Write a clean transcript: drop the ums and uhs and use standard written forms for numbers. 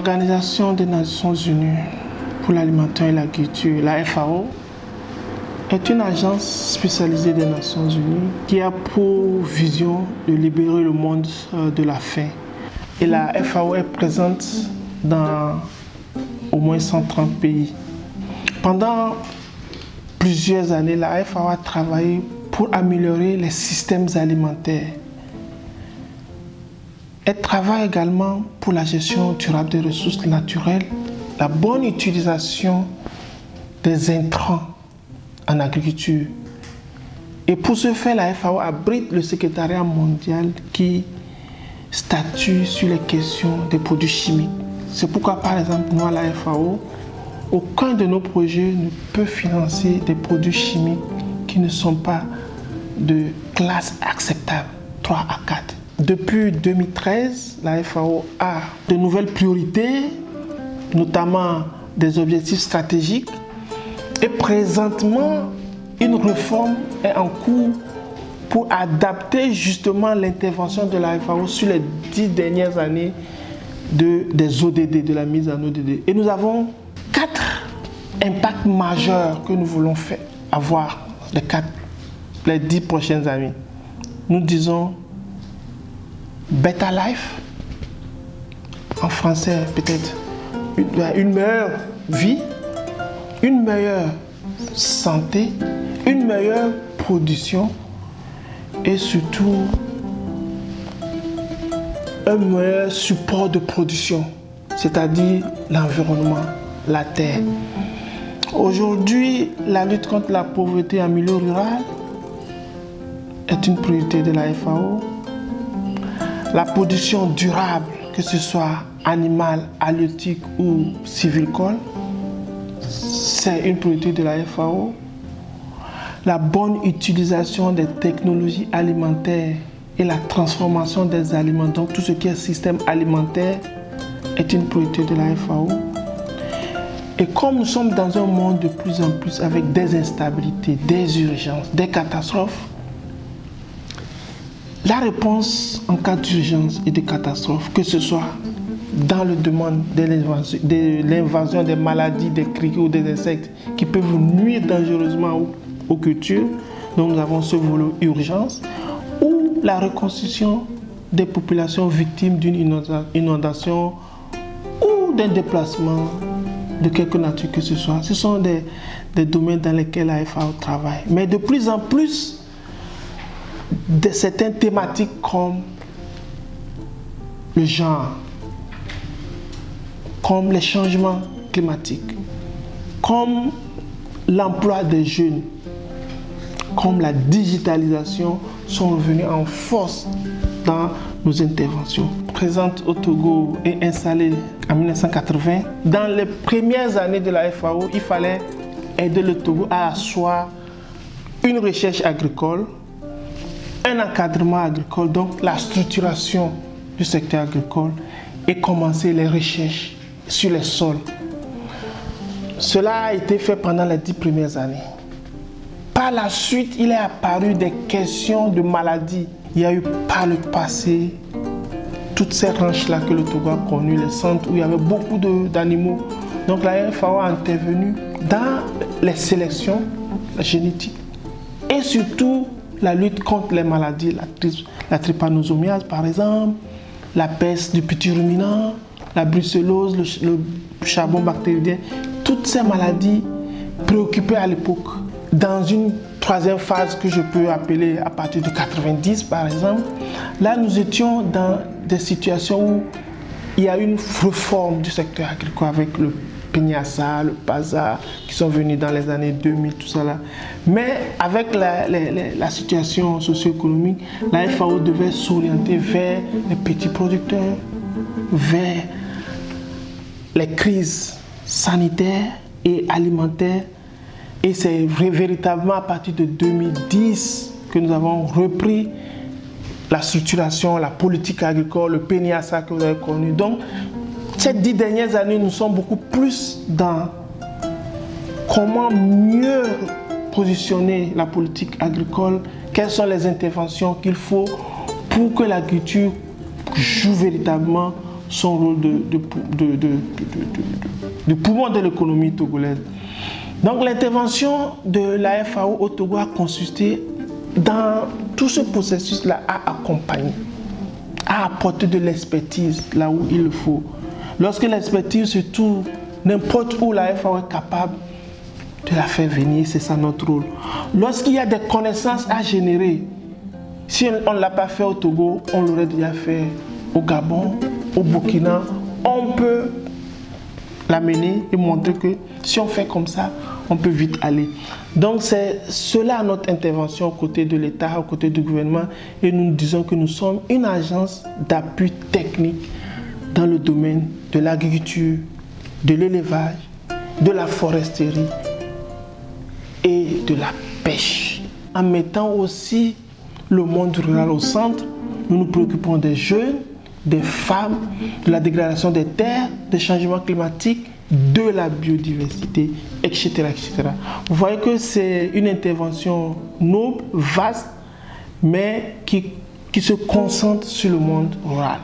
L'Organisation des Nations Unies pour l'alimentation et l'agriculture, la FAO, est une agence spécialisée des Nations Unies qui a pour vision de libérer le monde de la faim. Et la FAO est présente dans au moins 130 pays. Pendant plusieurs années, la FAO a travaillé pour améliorer les systèmes alimentaires. Elle travaille également pour la gestion durable des ressources naturelles, la bonne utilisation des intrants en agriculture. Et pour ce faire, la FAO abrite le secrétariat mondial qui statue sur les questions des produits chimiques. C'est pourquoi, par exemple, nous, à la FAO, aucun de nos projets ne peut financer des produits chimiques qui ne sont pas de classe acceptable, 3 à 4. Depuis 2013, la FAO a de nouvelles priorités, notamment des objectifs stratégiques. Et présentement, une réforme est en cours pour adapter justement l'intervention de la FAO sur les 10 dernières années des ODD, de la mise en ODD. Et nous avons 4 impacts majeurs que nous voulons avoir les 10 prochaines années. Nous disons Better Life, en français peut-être une meilleure vie, une meilleure santé, une meilleure production et surtout un meilleur support de production, c'est-à-dire l'environnement, la terre. Aujourd'hui, la lutte contre la pauvreté en milieu rural est une priorité de la FAO. La production durable, que ce soit animale, halieutique ou sylvicole, c'est une priorité de la FAO. La bonne utilisation des technologies alimentaires et la transformation des aliments, donc tout ce qui est système alimentaire, est une priorité de la FAO. Et comme nous sommes dans un monde de plus en plus avec des instabilités, des urgences, des catastrophes, la réponse en cas d'urgence et de catastrophe, que ce soit dans le domaine de l'invasion des maladies, des criquets ou des insectes qui peuvent nuire dangereusement aux cultures, donc nous avons ce volet urgence, ou la reconstruction des populations victimes d'une inondation ou d'un déplacement de quelque nature que ce soit. Ce sont des domaines dans lesquels la FAO travaille. Mais de plus en plus, de certaines thématiques comme le genre, comme les changements climatiques, comme l'emploi des jeunes, comme la digitalisation sont revenus en force dans nos interventions. Présente au Togo et installée en 1980, dans les premières années de la FAO, il fallait aider le Togo à asseoir une recherche agricole, un encadrement agricole, donc la structuration du secteur agricole et commencer les recherches sur les sols. Cela a été fait pendant les 10 premières années. Par la suite, il est apparu des questions de maladies. Il y a eu par le passé toutes ces ranches-là que le Togo a connues, les centres où il y avait beaucoup d'animaux. Donc la FAO a intervenu dans les sélections génétiques et surtout la lutte contre les maladies, la trypanosomiase par exemple, la peste du petit ruminant, la brucellose, le charbon bactérien, toutes ces maladies préoccupaient à l'époque. Dans une troisième phase que je peux appeler à partir de 90 par exemple, là nous étions dans des situations où il y a une réforme du secteur agricole avec le PNIASA, le PASA qui sont venus dans les années 2000, tout ça là. Mais avec la situation socio-économique, la FAO devait s'orienter vers les petits producteurs, vers les crises sanitaires et alimentaires. Et c'est véritablement à partir de 2010 que nous avons repris la structuration, la politique agricole, le PNIASA que vous avez connu. Donc, ces 10 dernières années, nous sommes beaucoup plus dans comment mieux positionner la politique agricole, quelles sont les interventions qu'il faut pour que l'agriculture joue véritablement son rôle de poumon de l'économie togolaise. Donc l'intervention de la FAO au Togo a consisté dans tout ce processus-là à accompagner, à apporter de l'expertise là où il le faut. Lorsque l'expertise se trouve n'importe où, la FAO est capable de la faire venir, c'est ça notre rôle. Lorsqu'il y a des connaissances à générer, si on ne l'a pas fait au Togo, on l'aurait déjà fait au Gabon, au Burkina. On peut l'amener et montrer que si on fait comme ça, on peut vite aller. Donc c'est cela notre intervention aux côtés de l'État, aux côtés du gouvernement, et nous disons que nous sommes une agence d'appui technique dans le domaine de l'agriculture, de l'élevage, de la foresterie et de la pêche. En mettant aussi le monde rural au centre, nous nous préoccupons des jeunes, des femmes, de la dégradation des terres, des changements climatiques, de la biodiversité, etc., etc. Vous voyez que c'est une intervention noble, vaste, mais qui se concentre sur le monde rural.